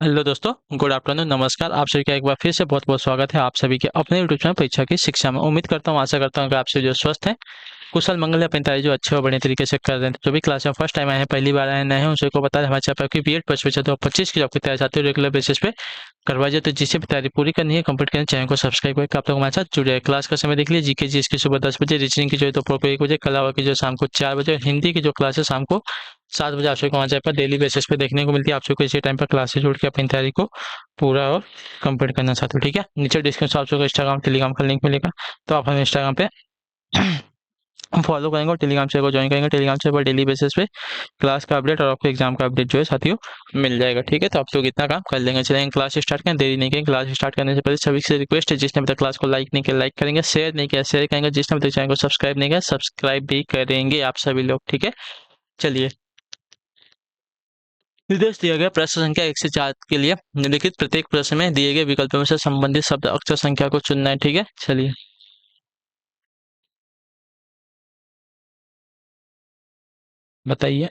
Hello दोस्तों, good afternoon, नमस्कार। आप सभी का एक बार फिर से बहुत बहुत स्वागत है आप सभी के अपने यूट्यूब चैनल परीक्षा की शिक्षा में। उम्मीद करता हूँ, आशा करता हूँ कि आप सभी जो स्वस्थ हैं, कुशल मंगल, अपनी तैयारी जो अच्छे और बढ़िया तरीके से कर रहे हैं। जो भी क्लास में फर्स्ट टाइम आए हैं, पहली बार आए हैं, नए हैं, उन को बता दें हमारे चैनल की बीएड परीक्षा 2025 की जो आपकी तैयारी चाहते हो रेगुलर बेसिस पे करवाइए। तो जिससे भी तैयारी पूरी करनी है, कंप्लीट करनी, चैनल को सब्सक्राइब करके आप लोग हमारे साथ जुड़े। क्लास का समय देख लीजिए। जीके जी इसकी सुबह 10 बजे, रीजनिंग की जो है दोपहर को 1 बजे, कला की जो शाम को 4 बजे, और हिंदी की जो क्लास है शाम को 7 बजे आप सबको हमारे चैनल पर डेली बेसिस पे देखने को मिलती है। आप सबको इसी टाइम पर क्लासेस जोड़ के अपनी तैयारी को पूरा और कंप्लीट करना चाहते हो, ठीक है। नीचे डिस्क्रिप्शन आप सबको इंस्टाग्राम टेलीग्राम का लिंक मिलेगा, तो आप हमें इंस्टाग्राम पे फॉलो करेंगे और टेलीग्राम चैनल को ज्वाइन करेंगे। टेलीग्राम चैनल पर डेली बेसिस पे क्लास का अपडेट और आपको एग्जाम का अपडेट जो है साथियों मिल जाएगा, ठीक है। तो आप लोग इतना काम कर लेंगे। चलेंगे क्लास स्टार्ट करें, देरी नहीं करेंगे। क्लास स्टार्ट करने से पहले सभी से रिक्वेस्ट है, जिसने अभी तक क्लास को लाइक नहीं किया लाइक करेंगे, शेयर नहीं किया शेयर करेंगे, जिसने अभी तक चैनल को सब्सक्राइब नहीं किया सब्सक्राइब भी करेंगे आप सभी लोग, ठीक है। चलिए, निर्देश दिया गया प्रश्न संख्या 1 से 4 के लिए निम्नलिखित प्रत्येक प्रश्न में दिए गए विकल्पों में से संबंधित शब्द अक्षर संख्या को चुनना है, ठीक है। चलिए, बताइए।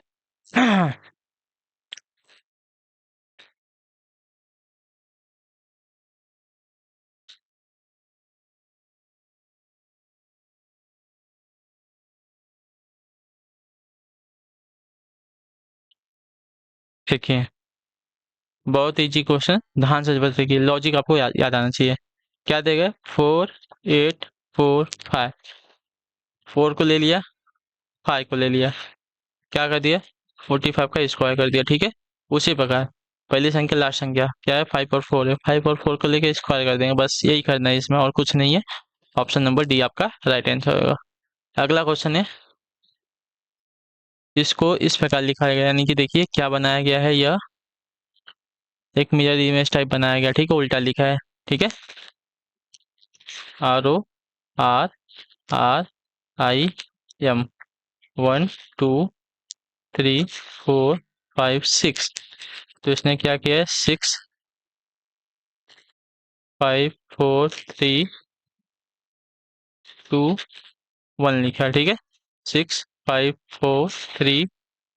देखिए, बहुत इजी क्वेश्चन, ध्यान से देखिए। लॉजिक आपको याद आना चाहिए। क्या देगा? 4 8 4 5। 4 को ले लिया, 5 को ले लिया, क्या कर दिया? 45 का स्क्वायर कर दिया, ठीक है। उसी प्रकार पहली संख्या लास्ट संख्या क्या है? 5 और 4 है। 5 और 4 को लेके स्क्वायर कर देंगे, बस यही करना है इसमें, और कुछ नहीं है। ऑप्शन नंबर डी आपका राइट आंसर होगा। अगला क्वेश्चन है, इसको इस प्रकार लिखा गया, यानी कि देखिए क्या बनाया गया है। यह एक मिरर इमेज टाइप बनाया गया, ठीक है। उल्टा लिखा है, ठीक है। RORIM 1 2 3 4 5 6। तो इसने क्या किया है? 6 5 4 3 2 1 लिखा है, ठीक है। 6 5 4 3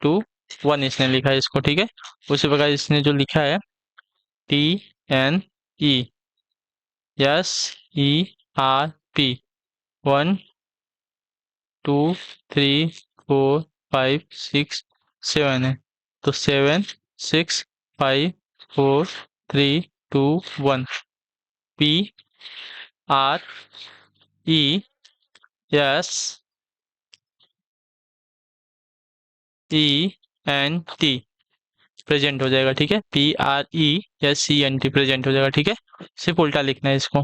2 1 इसने लिखा है इसको, ठीक है। उसी प्रकार इसने जो लिखा है TNESERP 1 2 3 4 5 6 7 है। तो 7 6 5 4 3 2 1 PRESENT प्रेजेंट हो जाएगा, ठीक है। PRESENT प्रेजेंट हो जाएगा, ठीक है। सिर्फ उल्टा लिखना है इसको।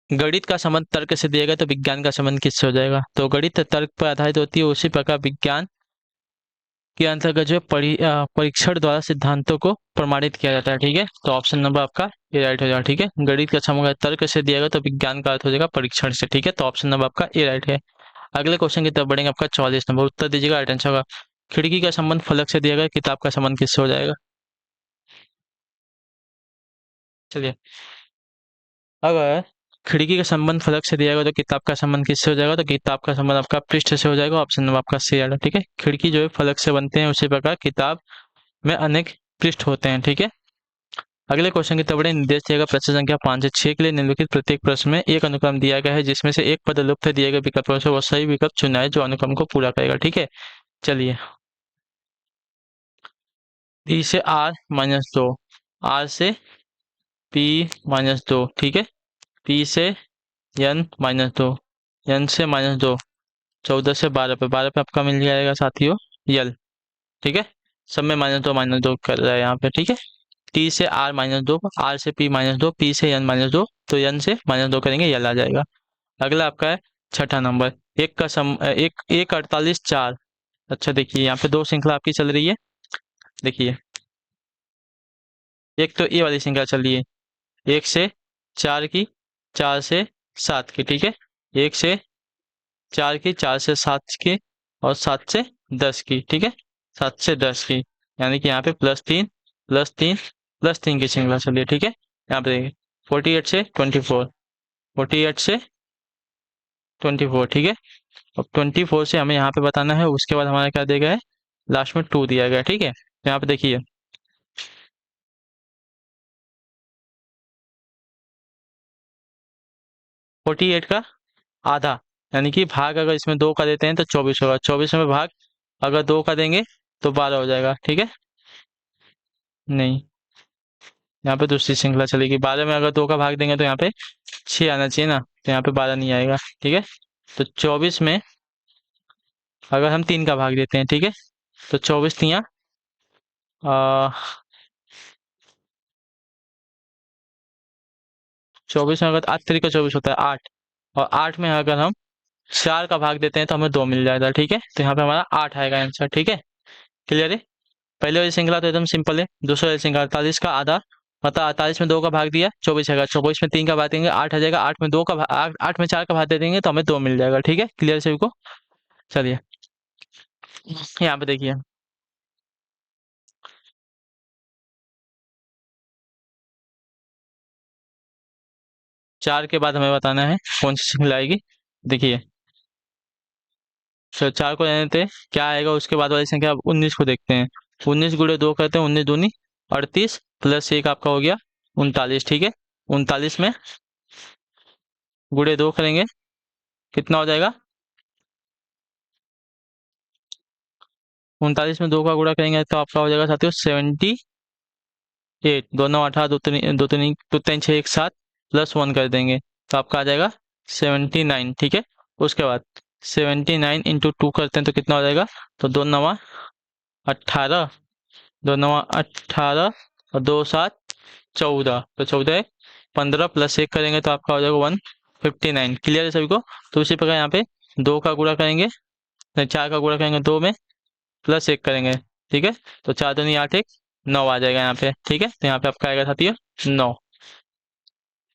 गणित का संबंध तर्क से दिया गया, तो विज्ञान का संबंध किससे हो जाएगा? तो गणित तर्क पर आधारित होती है, उसी प्रकार विज्ञान के अंतर्गत जो है परीक्षण द्वारा सिद्धांतों को प्रमाणित किया जाता है, ठीक है। तो ऑप्शन नंबर आपका ए राइट हो जाएगा, ठीक है। गणित का संबंध तर्क से दिया गया, तो विज्ञान का अर्थ हो जाएगा परीक्षण से, ठीक है। तो ऑप्शन नंबर आपका ए राइट है। अगले क्वेश्चन की तरफ बढ़ेंगे, आपका 44 नंबर उत्तर दीजिएगा, राइट आंसर होगा। खिड़की का संबंध फलक से दिया गया, किताब का संबंध किससे हो जाएगा? चलिए, अगर खिड़की का संबंध फलक से दिया गया, तो किताब का संबंध किससे हो जाएगा? तो किताब का संबंध आपका पृष्ठ से हो जाएगा। ऑप्शन नंबर आपका सी है, ठीक है। खिड़की जो है फलक से बनते हैं, उसी प्रकार किताब में अनेक पृष्ठ होते हैं, ठीक है। अगले क्वेश्चन की तरफ बढ़े। निर्देश दिया गया प्रश्न संख्या 5 से 6 के लिए निम्नलिखित प्रत्येक प्रश्न में एक अनुक्रम दिया गया है, जिसमें से एक पद लुप्त है। दिए गए विकल्पों से वो सही विकल्प चुना है जो अनुक्रम को पूरा करेगा, ठीक है। चलिए, डी से R-2, R से P-2, ठीक है। P से N-2, N से -2, 14 से 12 पे, 12 पे आपका मिल जाएगा साथियों यल, ठीक है। सब में -2 कर रहा है यहाँ पे, ठीक है। टी से R-2, R से P-2, P से N-2, तो N से -2 करेंगे, यल आ जाएगा। अगला आपका है छठा नंबर, एक का सम एक एक 48 4। अच्छा देखिए, यहाँ पे दो श्रृंखला आपकी चल रही है। देखिए, एक तो ये वाली श्रृंखला चल रही है, 1 से 4 की, 4 से 7 की, ठीक है। 1 से 4 की, 4 से 7 की, और 7 से 10 की, ठीक है। 7 से 10 की, यानी कि यहाँ पे +3 की श्रृंखला चल रही है, ठीक है। यहाँ पे देखिए 48 से 24, ठीक है। अब 24 से हमें यहाँ पे बताना है, उसके बाद हमारा क्या दिया गया है? लास्ट में 2 दिया गया है, ठीक है। तो यहाँ पे देखिए 48 का आधा, यानी कि भाग अगर इसमें 2 का देते हैं तो 24 होगा, 24 में भाग अगर 2 का देंगे तो 12 हो जाएगा, ठीक है। नहीं, यहाँ पे दूसरी श्रृंखला चलेगी, 12 में अगर 2 का भाग देंगे तो यहाँ पे 6 आना चाहिए ना, तो यहाँ पे 12 नहीं आएगा, ठीक है। तो 24 में अगर हम 3 का भाग देते हैं, ठीक है, तो 24 तियाँ 24 में अगर 8 तरीका 24 होता है 8, और 8 में अगर हम 4 का भाग देते हैं तो हमें 2 मिल जाएगा, ठीक है। तो यहाँ पे हमारा 8 आएगा आंसर, ठीक है। क्लियर है। पहले वाली श्रृंखला तो एकदम सिंपल है, दूसरी वाली श्रृंखला 48 का आधा, मतलब 48 में 2 का भाग दिया 24 आएगा, 24 में 3 का भाग देंगे 8 आ जाएगा, 8 में 2 का भाग 8 में 4 का भाग दे देंगे तो हमें 2 मिल जाएगा, ठीक है। क्लियर सभी को। चलिए यहाँ पे देखिए 4 के बाद हमें बताना है कौन सी श्रृंखला आएगी। देखिए 4 को रहने देते हैं, क्या आएगा उसके बाद वाली संख्या, अब 19 को देखते हैं। 19 गुणे 2 करते हैं, 19 दूनी 38 प्लस 1 आपका हो गया 39, ठीक है। 39 में गुणे 2 करेंगे, कितना हो जाएगा, 39 में 2 का गुणा करेंगे तो आपका हो जाएगा साथियों 78, दोनों 18 दो तीन 6 एक साथ प्लस 1 कर देंगे तो आपका आ जाएगा 79, ठीक है। उसके बाद 79 इंटू 2 करते हैं तो कितना हो जाएगा, तो 2 नवा 18, 2 नवा 18 और 2 7 14, तो 14 15 प्लस 1 करेंगे तो आपका हो जाएगा 159। क्लियर है सभी को। तो उसी प्रकार यहाँ पे 2 का गुणा करेंगे, 4 का गुणा करेंगे 2 में प्लस 1 करेंगे, ठीक है। तो 4 दूनी 8 1 9 आ जाएगा यहाँ पे, ठीक है। तो यहाँ पे आपका आएगा साथियों 9।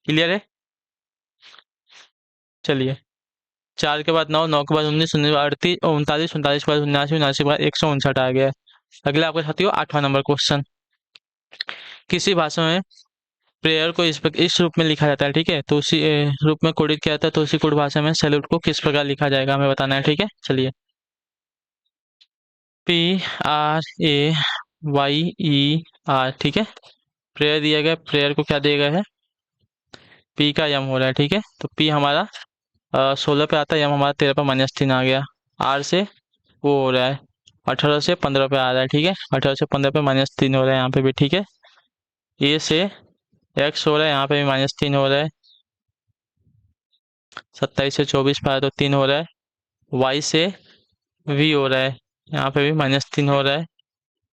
क्लियर है। चलिए 4 के बाद 9, 9 के बाद 19, 19 के बाद 38, 39, 39 के बाद 79, 79 के बाद 159 आ गया। अगला आपका साथियों 8वां नंबर क्वेश्चन। किसी भाषा में प्रेयर को इस रूप में लिखा जाता है, ठीक है। तो उसी रूप में कोडित किया जाता है, तो उसी कोड भाषा में सैल्यूट को किस प्रकार लिखा जाएगा हमें बताना है, ठीक है। चलिए PRAYER, ठीक है। प्रेयर दिया गया, प्रेयर को क्या दिया गया है, P का यम हो रहा है, ठीक है। तो P हमारा 16 पे आता है, यम हमारा 13 पे -3 आ गया। R से वो हो रहा है 18 से 15 पे आ रहा है, ठीक है। 18 से 15 पे -3 हो रहा है यहाँ पे भी, ठीक है। A से X हो रहा है, यहाँ पे भी -3 हो रहा है। 27 से 24 पे आया तो 3 हो रहा है। Y से V हो रहा है, यहाँ पे भी -3 हो रहा है,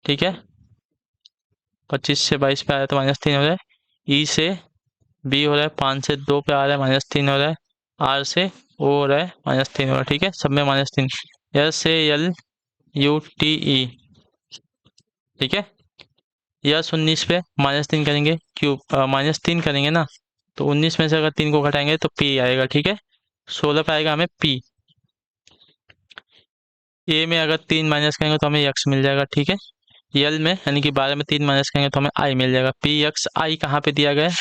ठीक है। 25 से 22 पे आया तो -3 हो रहा है। E से B हो रहा है, 5 से 2 पे आ रहा है -3 हो रहा है। R से O हो रहा है -3 हो रहा है, ठीक है। सब में -3। S से LUTE, ठीक है। यस 19 पे -3 करेंगे, क्यों -3 करेंगे ना, तो 19 में से अगर 3 को घटाएंगे तो P आएगा, ठीक है। 16 पे आएगा हमें P। ए में अगर 3 माइनस करेंगे तो हमें यक्स मिल जाएगा, ठीक है। यल में यानी कि 12 में 3 माइनस करेंगे तो हमें आई मिल जाएगा। पी यक्स आई कहाँ पे दिया गया है,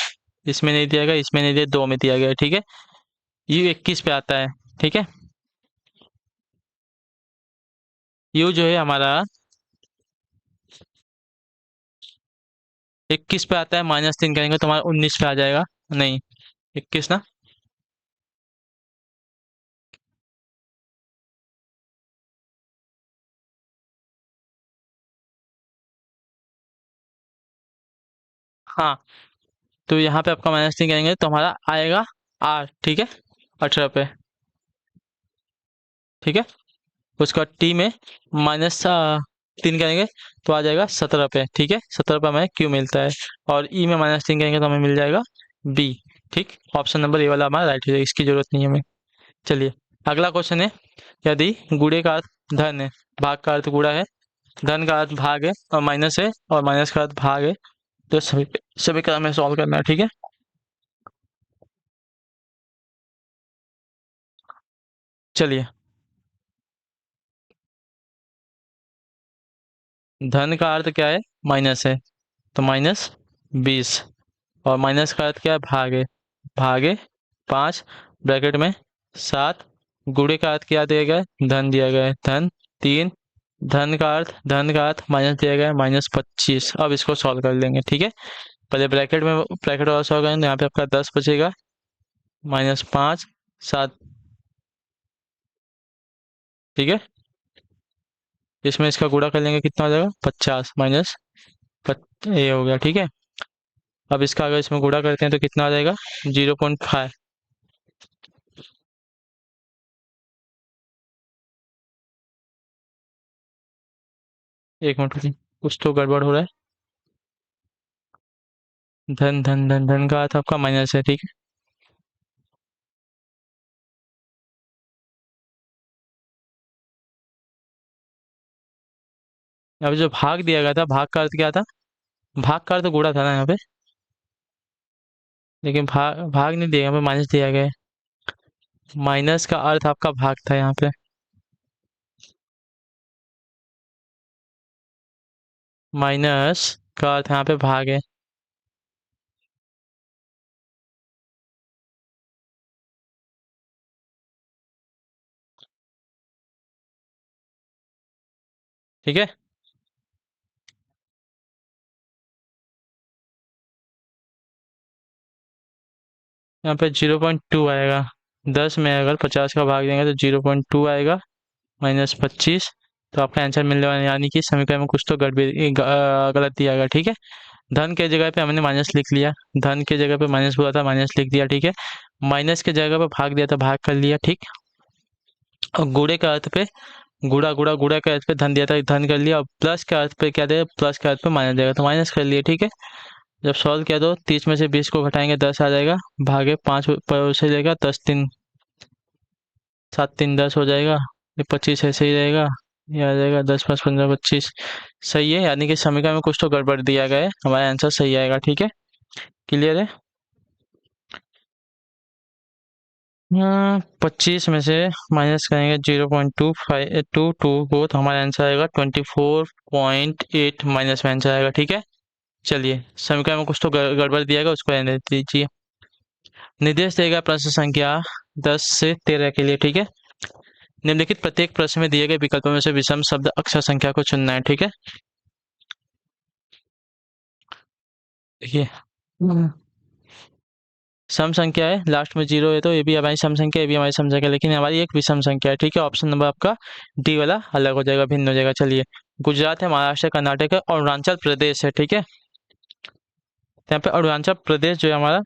इसमें नहीं दिया गया, इसमें नहीं दिया, 2 में दिया गया है, ठीक है। यू 21 पे आता है, ठीक है। यू जो है हमारा 21 पे आता है, -3 करेंगे तो हमारा 19 पे आ जाएगा, नहीं 21 ना। हाँ, तो यहाँ पे आपका -3 करेंगे तो हमारा आएगा आर, ठीक है, 18 पे, ठीक है। उसका टी में -3 करेंगे तो आ जाएगा 17 पे, ठीक है। 17 पे हमें क्यू मिलता है, और ई में -3 करेंगे तो हमें मिल जाएगा बी, ठीक। ऑप्शन नंबर ए वाला हमारा राइट हो जाएगा, इसकी जरूरत नहीं है हमें। चलिए अगला क्वेश्चन है, यदि गुणे का अर्थ धन है, भाग का अर्थ गुणा है, धन का अर्थ भाग है और माइनस है, और माइनस का अर्थ भाग है, तो सभी सभी का हमें सॉल्व करना है, ठीक है। चलिए धन का अर्थ क्या है, माइनस है, तो -20, और माइनस का अर्थ क्या है, भागे 5 ब्रैकेट में 7, गुणे का अर्थ क्या दिया गया है, धन दिया गया है, धन 3 धन का अर्थ माइनस दिया गया है -25। अब इसको सॉल्व कर लेंगे, ठीक है। पहले ब्रैकेट वाला सॉल्व करेंगे, यहाँ पे आपका 10 बचेगा, -5 7, ठीक है। इसमें इसका गुणा कर लेंगे, कितना हो जाएगा 50 माइनस ये हो गया, ठीक है। अब इसका अगर इसमें गुणा करते हैं तो कितना आ जाएगा 0.5। एक मिनट रुकिए, कुछ तो गड़बड़ हो रहा है। धन धन धन धन का अर्थ आपका माइनस है, ठीक है। अब जो भाग दिया गया था, भाग का अर्थ क्या था? भाग का अर्थ गुणा था ना यहाँ पे, लेकिन भाग भाग नहीं दिया, यहाँ पे माइनस दिया गया है। माइनस का अर्थ आपका भाग था यहाँ पे। माइनस का अर्थ यहाँ पे भाग है, ठीक है। यहाँ पे 0.2 आएगा। 10 में अगर 50 का भाग देंगे तो 0.2 आएगा, -25। तो आपका आंसर मिलने वाला है, यानी कि समीकरण में कुछ तो गलत दिया गया, ठीक है। धन के जगह पे हमने माइनस लिख लिया, धन के जगह पे माइनस बोला था, माइनस लिख दिया, ठीक है। माइनस के जगह पे भाग दिया था, भाग कर लिया, ठीक। और गुणे के अर्थ पे गुड़ा के अर्थ पे धन दिया था, धन कर लिया। और प्लस के अर्थ पे क्या दिया, प्लस के अर्थ पे माइनस देगा, तो माइनस कर लिया, ठीक है। जब सॉल्व किया तो 30 में से 20 को घटाएंगे 10 आ जाएगा, भागे 5 से जाएगा, 10 3 7 3 10 हो जाएगा, ये 25 ऐसे ही रहेगा, ये आ जाएगा 10 5 15 25। सही है, यानी कि समीकरण में कुछ तो गड़बड़ दिया गया है, हमारा आंसर सही आएगा, ठीक है। क्लियर है। 25 में से माइनस करेंगे 0.25 को, तो हमारा आंसर आएगा 24.8 माइनस में आंसर आएगा, ठीक है। चलिए, समीकरण में कुछ तो गड़बड़ दिया गया, उसको रहने दीजिए। निर्देश देगा प्रश्न संख्या 10 से 13 के लिए, ठीक है। निम्नलिखित प्रत्येक प्रश्न में दिए गए विकल्पों में से विषम शब्द अक्षर संख्या को चुनना है, ठीक है। देखिए, सम संख्या है, लास्ट में जीरो है, तो ये भी हमारी सम संख्या, ये भी हमारी सम संख्या, लेकिन हमारी एक विषम संख्या है, ठीक है। ऑप्शन नंबर आपका डी वाला अलग हो जाएगा, भिन्न हो जाएगा। चलिए, गुजरात है, महाराष्ट्र, कर्नाटक है, और अरुणाचल प्रदेश है, ठीक है। यहाँ पे अरुणाचल प्रदेश जो है हमारा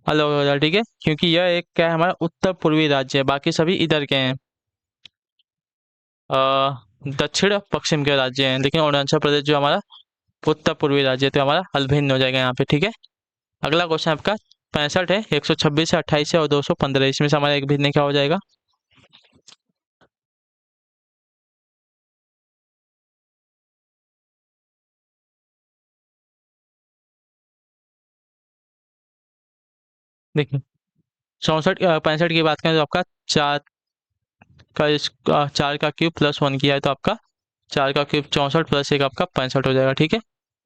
अलग हो जाएगा, ठीक है, क्योंकि यह एक क्या है, हमारा उत्तर पूर्वी राज्य है, बाकी सभी इधर के हैं, दक्षिण पश्चिम के राज्य हैं, लेकिन अरुणाचल प्रदेश जो हमारा उत्तर पूर्वी राज्य है, तो हमारा हल भिन्न हो जाएगा यहाँ पे, ठीक है। अगला क्वेश्चन आपका 65 है, 126 है, 28 है और 215, इसमें से हमारा एक भिन्न क्या हो जाएगा? देखिए, 65 की बात करें तो आपका चार चार का क्यूब प्लस वन किया है, तो आपका 4 का क्यूब 64 प्लस एक आपका 65 हो जाएगा, ठीक है।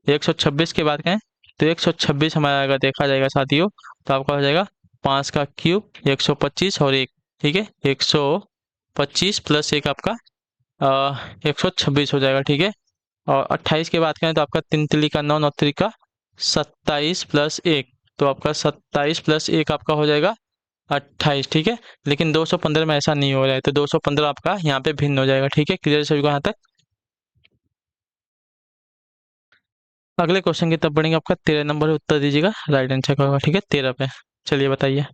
126 की बात करें तो 126 हमारा अगर देखा जाएगा साथियों, तो आपका हो जाएगा 5 का क्यूब 125 और एक, ठीक है। 125 प्लस एक आपका 126 हो जाएगा, ठीक है। और 28 की बात करें तो आपका 3 तिली का 9, 9 तिली का 27 प्लस एक, तो आपका 27 प्लस एक आपका हो जाएगा 28, ठीक है। लेकिन 215 में ऐसा नहीं हो रहा है, तो 215 आपका यहाँ पे भिन्न हो जाएगा, ठीक है। क्लियर सभी को यहाँ तक? अगले क्वेश्चन की तब बढ़ेंगे, आपका 13 नंबर है, उत्तर दीजिएगा, राइट आंसर का होगा, ठीक है, 13 पे। चलिए बताइए।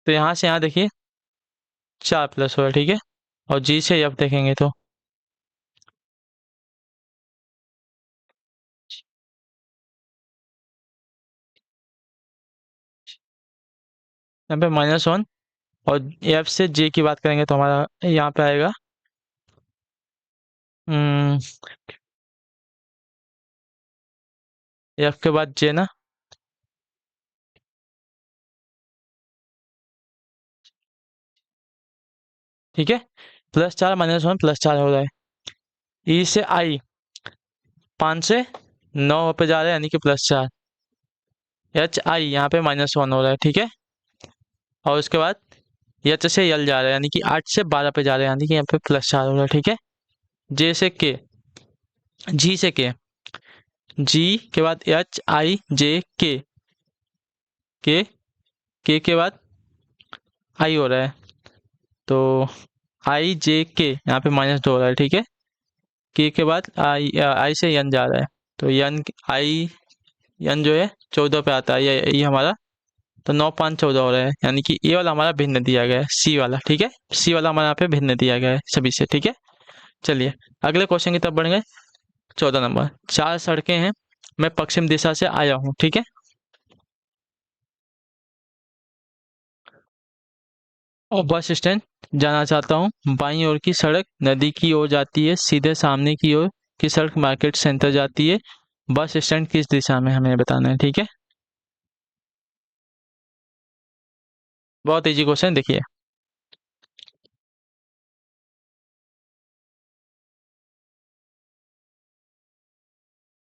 तो यहाँ से यहाँ देखिए 4 प्लस होगा, ठीक है। और जी से एफ देखेंगे तो यहाँ पे -1, और एफ से जे की बात करेंगे तो हमारा यहाँ पे आएगा एफ के बाद जे ना, ठीक है। +4 -1 +4 हो रहा है। ई से आई 5 से 9 पे जा रहा है यानी कि +4। एच आई यहाँ पे -1 हो रहा है, ठीक है। और उसके बाद एच से यल जा रहा है यानी कि 8 से 12 पे जा रहा है यानी कि यहाँ पे +4 हो रहा है, ठीक है। जे से के, जी से के, जी के बाद HIJK, के बाद आई हो रहा है, तो IJK यहाँ पे -2 हो रहा है, ठीक है। के बाद आई से यन जा रहा है, तो यन जो है 14 पे आता है, ये हमारा, तो 9 5 14 हो रहा है यानी कि ये वाला हमारा भिन्न दिया गया है, सी वाला, ठीक है। सी वाला हमारे यहाँ पे भिन्न दिया गया है सभी से, ठीक है। चलिए अगले क्वेश्चन की तरफ बढ़ गए। 14 नंबर, 4 सड़कें हैं, मैं पश्चिम दिशा से आया हूँ, ठीक है। और बस स्टैंड जाना चाहता हूँ। बाईं ओर की सड़क नदी की ओर जाती है, सीधे सामने की ओर की सड़क मार्केट सेंटर जाती है। बस स्टैंड किस दिशा में, हमें बताना है, ठीक है। बहुत इजी क्वेश्चन, देखिए।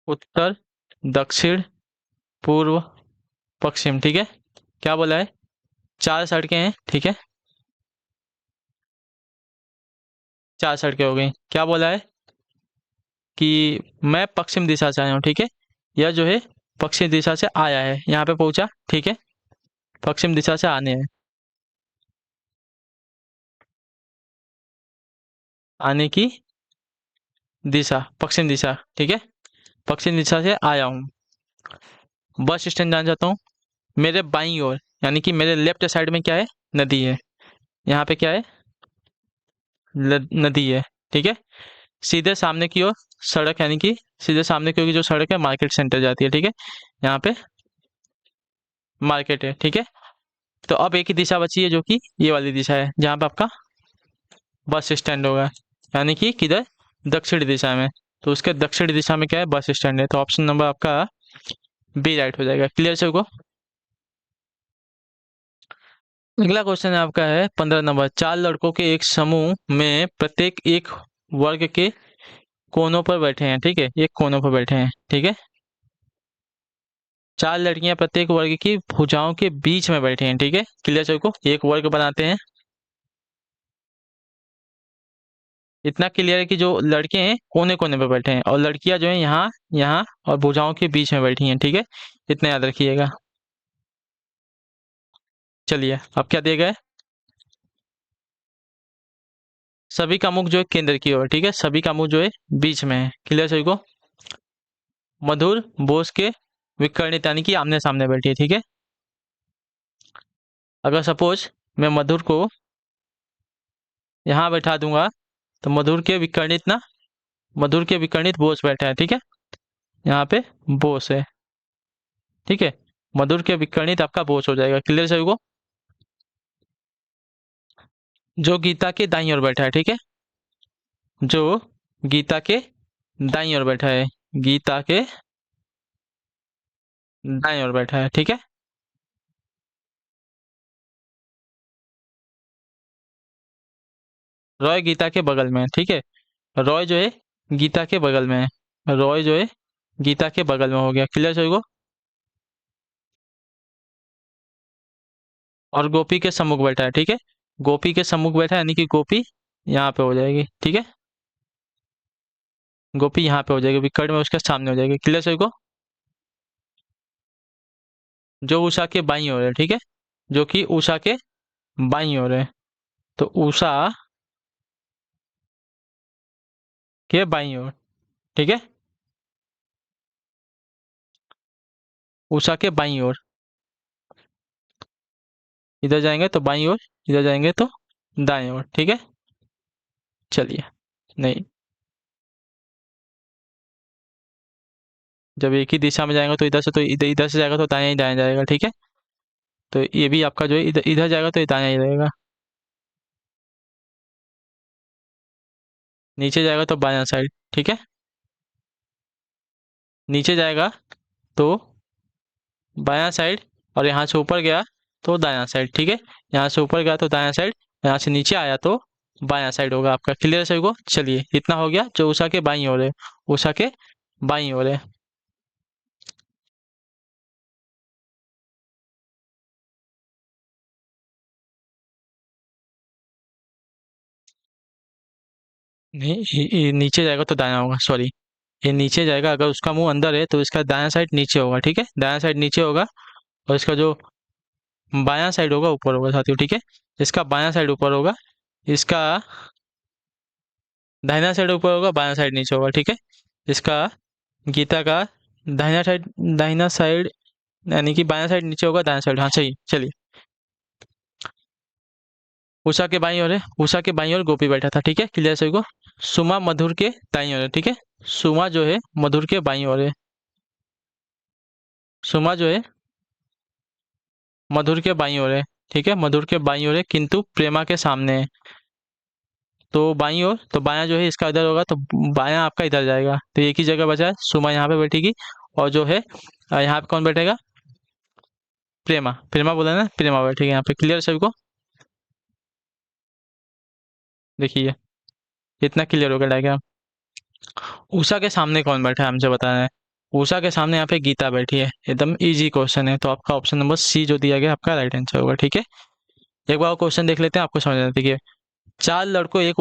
उत्तर, दक्षिण, पूर्व, पश्चिम, ठीक है। क्या बोला है, 4 सड़कें हैं, ठीक है। 4 सड़कें हो गई। क्या बोला है कि मैं पश्चिम दिशा से आया हूँ, ठीक है। यह जो है पश्चिम दिशा से आया है, यहाँ पे पहुंचा, ठीक है। पश्चिम दिशा से आने हैं, आने की दिशा पश्चिम दिशा, ठीक है। पश्चिम दिशा से आया हूँ। बस स्टैंड जाना चाहता हूँ। मेरे बाईं ओर यानी कि मेरे लेफ्ट साइड में क्या है, नदी है। यहाँ पे क्या है, नदी है, ठीक है। सीधे सामने की ओर सड़क यानी कि सीधे सामने की ओर की जो सड़क है मार्केट सेंटर जाती है, ठीक है। यहाँ पे मार्केट है, ठीक है। तो अब एक ही दिशा बची है जो कि ये वाली दिशा है, जहाँ पे आपका बस स्टैंड होगा, यानी कि किधर, दक्षिण दिशा में। तो उसके दक्षिण दिशा में क्या है, बस स्टैंड है, तो ऑप्शन नंबर आपका बी राइट हो जाएगा। क्लियर सबको। अगला क्वेश्चन आपका है 15 नंबर, 4 लड़कों के एक समूह में प्रत्येक एक वर्ग के कोनों पर बैठे हैं, ठीक है। एक कोनों पर बैठे हैं, ठीक है। 4 लड़कियां प्रत्येक वर्ग की भुजाओं के बीच में बैठे हैं, ठीक है। क्लियर सबको, एक वर्ग बनाते हैं। इतना क्लियर है कि जो लड़के हैं कोने कोने पे बैठे हैं और लड़कियां जो है यहाँ यहाँ और भुजाओं के बीच में बैठी हैं, ठीक है। इतना याद रखिएगा। चलिए अब क्या दिया गया है, सभी का मुख जो है केंद्र की ओर, ठीक है। सभी का मुख जो है बीच में है। क्लियर सभी को। मधुर बोस के विकर्णित यानी कि आमने सामने बैठी है, ठीक है। अगर सपोज मैं मधुर को यहाँ बैठा दूंगा तो मधुर के विकर्णित बोस बैठा है, ठीक है। यहाँ पे बोस है, ठीक है। मधुर के विकर्णित आपका बोस हो जाएगा। क्लियर सभी को। जो गीता के दाईं ओर बैठा है, ठीक है। जो गीता के दाईं ओर बैठा है, गीता के दाईं ओर बैठा है, ठीक है। रॉय गीता के बगल में है, ठीक है। रॉय जो है गीता के बगल में है, रॉय जो है गीता के बगल में हो गया। क्लियर सभी को। और गोपी के सम्मुख बैठा है, ठीक है। गोपी के सम्मुख बैठा है यानी कि गोपी यहाँ पे हो जाएगी, ठीक है। गोपी यहाँ पे हो जाएगी, विकर्ण में उसके सामने हो जाएगी। क्लियर सभी को। जो उषा के बाईं ओर है, ठीक है। जो कि उषा के बाईं ओर है, तो उषा के बाईं ओर, ठीक है। उषा के बाईं ओर, इधर जाएंगे तो बाईं ओर, इधर जाएंगे तो दाएं ओर, ठीक है। चलिए, नहीं, जब एक ही दिशा में जाएगा तो इधर से, तो इधर इधर से जाएगा तो दाएं ही दाएं जाएगा, ठीक है। तो ये भी आपका जो है इधर इधर जाएगा तो ये दाएं ही रहेगा। नीचे जाएगा तो बायां साइड, ठीक है। नीचे जाएगा तो बायां साइड, और यहाँ से ऊपर गया तो दायां साइड, ठीक है। यहाँ से ऊपर गया तो दायां साइड, यहाँ से नीचे आया तो बायां साइड होगा आपका। क्लियर है सभी को? चलिए इतना हो गया जो उषा के बाईं ओर है। उषा के बाईं ओर है। नहीं, ये नीचे जाएगा तो दायां होगा, सॉरी। ये नीचे जाएगा, अगर उसका मुंह अंदर है तो इसका दायां साइड नीचे होगा, ठीक है? दायां साइड नीचे होगा और इसका जो बायां साइड होगा ऊपर होगा साथियों, ठीक है? इसका बायां साइड ऊपर होगा, इसका दाहिना साइड ऊपर होगा, बायां साइड नीचे होगा, ठीक है? इसका गीता का दाहिना साइड यानी कि बायां साइड नीचे होगा, दायां साइड, हाँ सही। चलिए, उषा के बाईं ओर है, उषा के बाईं ओर गोपी बैठा था, ठीक है? क्लियर सभी को? सुमा मधुर के दाईं ओर है, ठीक है? सुमा जो है मधुर के बाईं ओर है। सुमा जो है मधुर के बाईं ओर है, ठीक है? मधुर के बाईं ओर है, किंतु प्रेमा के सामने है। तो बाईं ओर, तो बायां जो है इसका इधर होगा, तो बायां आपका इधर जाएगा, तो एक ही जगह बचा है, सुमा यहाँ पे बैठेगी और जो है यहाँ पे कौन बैठेगा? प्रेमा। प्रेमा बोला ना, प्रेमा बैठेगी यहाँ पे। क्लियर सभी को? देखिए, इतना क्लियर हो गया डायग्राम। उषा के सामने कौन बैठा है हमसे बताना है। उषा के सामने यहाँ पे गीता बैठी है। एकदम इजी क्वेश्चन है, तो आपका ऑप्शन नंबर सी जो दिया गया आपका राइट आंसर होगा, ठीक है? एक बार क्वेश्चन देख लेते हैं, आपको समझ आना। देखिए, चार लड़कों के एक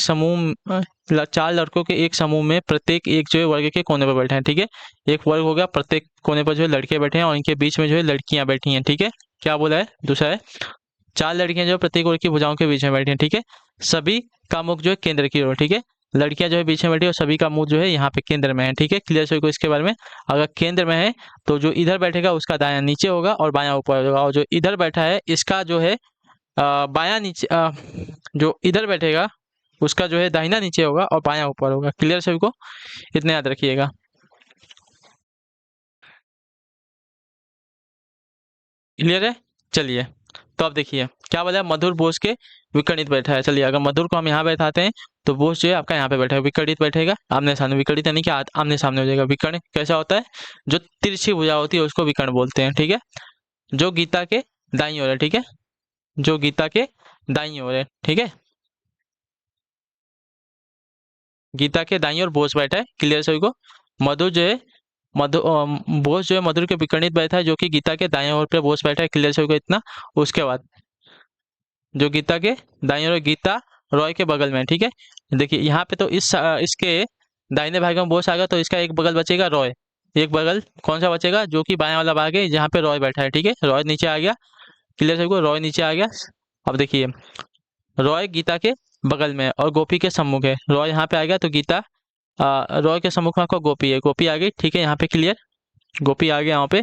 समूह चार लड़कों के एक समूह में प्रत्येक एक जो है वर्ग के कोने पर बैठे हैं, ठीक है? एक वर्ग हो गया, प्रत्येक कोने पर जो है लड़के बैठे हैं और इनके बीच में जो है लड़कियां बैठी हैं, ठीक है? क्या बोला है? दूसरा है, चार लड़कियां जो है प्रत्येक वर्ग की भुजाओं के बीच में बैठी हैं, ठीक है? सभी का मुख जो है केंद्र की ओर, ठीक है? लड़कियां जो है बीच में बैठी है और सभी का मुंह जो है यहाँ पे केंद्र में है, ठीक है? क्लियर सभी को इसके बारे में? अगर केंद्र में है तो जो इधर बैठेगा उसका दायां नीचे होगा और बायां ऊपर होगा, और जो इधर बैठा है इसका जो है बायां नीचे, जो इधर बैठेगा उसका जो है दाहिना नीचे होगा और बायां ऊपर होगा। क्लियर सभी को? इतना याद रखिएगा। क्लियर है? चलिए, तो अब देखिए क्या बोला है, मधुर बोस के विकर्णित बैठा है। चलिए, अगर मधुर को हम यहाँ बैठाते हैं तो बोस जो है आपका यहाँ पे बैठा है, विकर्णित बैठेगा आमने सामने। विकर्णित यानी कि आमने सामने हो जाएगा। विकर्ण कैसा होता है? जो तिरछी भुजा होती है उसको विकर्ण बोलते हैं, ठीक है? जो गीता के दाईं ओर है, ठीक है? जो गीता के दाईं ओर है, ठीक है? गीता के दाईं ओर बोस बैठा है। क्लियर सभी को? मधु जो है बोस जो है मधुर के विकर्णित बैठा है, जो कि गीता के दाएं ओर पे बोस बैठा है। क्लियर सभी को इतना? उसके बाद जो गीता के दाईं ओर, गीता रॉय के बगल में है, ठीक है? देखिए यहाँ पे तो इसके दाहिने भाग में बोस आएगा तो इसका एक बगल बचेगा रॉय। एक बगल कौन सा बचेगा? जो कि बाएं वाला भाग है जहाँ पे रॉय बैठा है, ठीक है? रॉय नीचे आ गया। क्लियर सभी को? रॉय नीचे आ गया। अब देखिए, रॉय गीता के बगल में है और गोपी के सम्मुख है। रॉय यहाँ पे आ गया तो गीता रॉय के सम्मुख में आपका गोपी है। गोपी आ गई, ठीक है? यहाँ पे क्लियर? गोपी आ गया यहाँ पे।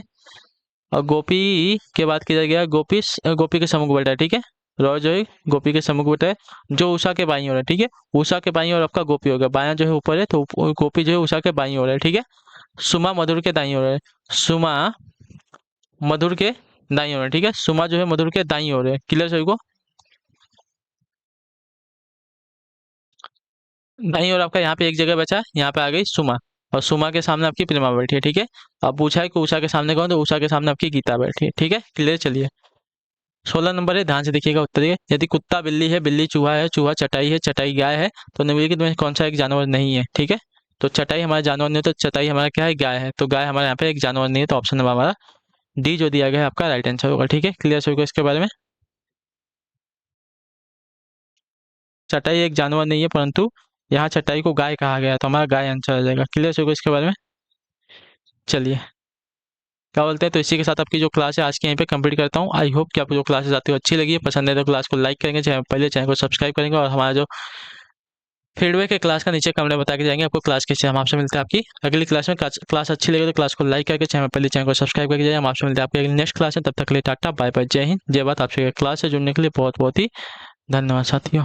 और गोपी के बात किया गया, गोपी के सम्मुख बैठा है, ठीक है? रॉय जो है गोपी के सम्मुख बैठा है, जो उषा के बाईं ओर है, ठीक है? उषा के बाईं ओर आपका गोपी हो गया। बायां जो है ऊपर है, तो गोपी जो है उषा के बाईं ओर है, ठीक है? सुमा मधुर के दाईं ओर है। सुमा मधुर के दाईं ओर है, ठीक है? सुमा जो है मधुर के दाईं ओर है। क्लियर सभी को? दाईं ओर आपका यहाँ पे एक जगह बचा, यहाँ पे आ गई सुमा, और सुमा के सामने आपकी प्रेमा बैठी है, ठीक है? अब पूछा है कि उषा के सामने कौन, तो उषा के सामने आपकी गीता बैठी है, ठीक है? क्लियर? चलिए, 16 नंबर है, ध्यान से देखिएगा उत्तर है। यदि कुत्ता बिल्ली है, बिल्ली चूहा है, चूहा चटाई है, चटाई गाय है, तो निम्नलिखित में कौन सा एक जानवर नहीं है, ठीक है? तो चटाई हमारा जानवर नहीं है, तो चटाई हमारा क्या है? गाय है। तो गाय हमारे यहाँ पे एक जानवर नहीं है, तो ऑप्शन नंबर हमारा डी जो दिया गया है आपका राइट आंसर होगा, ठीक है? क्लियर सभी को इसके बारे में? चटाई एक जानवर नहीं है, परंतु यहाँ चटाई को गाय कहा गया है, तो हमारा गाय आंसर आ जाएगा। क्लियर सभी को इसके बारे में? चलिए, क्या बोलते हैं, तो इसी के साथ आपकी जो क्लास है आज की यहीं पे कंप्लीट करता हूँ। आई होप कि आपको जो क्लासेस आती है अच्छी लगी है, पसंद है तो क्लास को लाइक करेंगे, पहले चैनल को सब्सक्राइब करेंगे, और हमारा जो फीडबैक है क्लास का नीचे कमेंट में बता के जाएंगे आपको क्लास कैसे। हम आपसे मिलते हैं आपकी अगली क्लास में। क्लास अच्छी लगे तो क्लास को लाइक करके पहले चैनल को सब्सक्राइब करके जाइए। हम आपसे मिलते हैं आपकी अगली नेक्स्ट क्लास में। तब तक के लिए टाटा बाय बाय, जय हिंद जय भारत। आपसे क्लास से जुड़ने के लिए बहुत बहुत ही धन्यवाद साथियों।